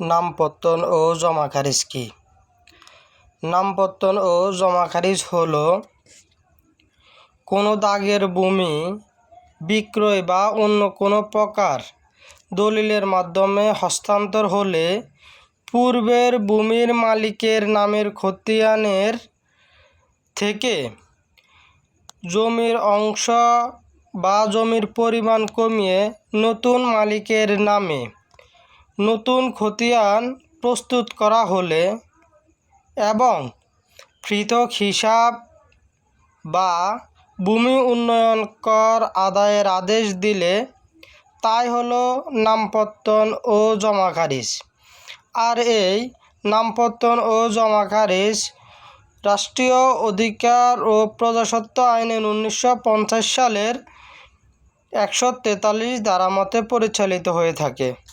নামপত্তন ও জমা খারিজ কি? নামপত্তন ও জমা খারিজ হলো কোনো দাগের ভূমি বিক্রয় বা অন্য কোনো প্রকার দলিলের মাধ্যমে হস্তান্তর হলে পূর্বের ভূমির মালিকের নামের খতিয়ানের থেকে জমির অংশ বা জমির পরিমাণ কমিয়ে নতুন মালিকের নামে নতুন খতিয়ান প্রস্তুত করা হলে এবং পৃথক হিসাব বা ভূমি উন্নয়ন কর আদায়ের আদেশ দিলে তাই হলো নামপত্তন ও জমা খারিজ। আর এই নামপত্তন ও জমা খারিজ রাষ্ট্রীয় অধিকার ও প্রজাস্বত্ব আইনের 1950 সালের 143 ধারা মতে পরিচালিত হয়ে থাকে।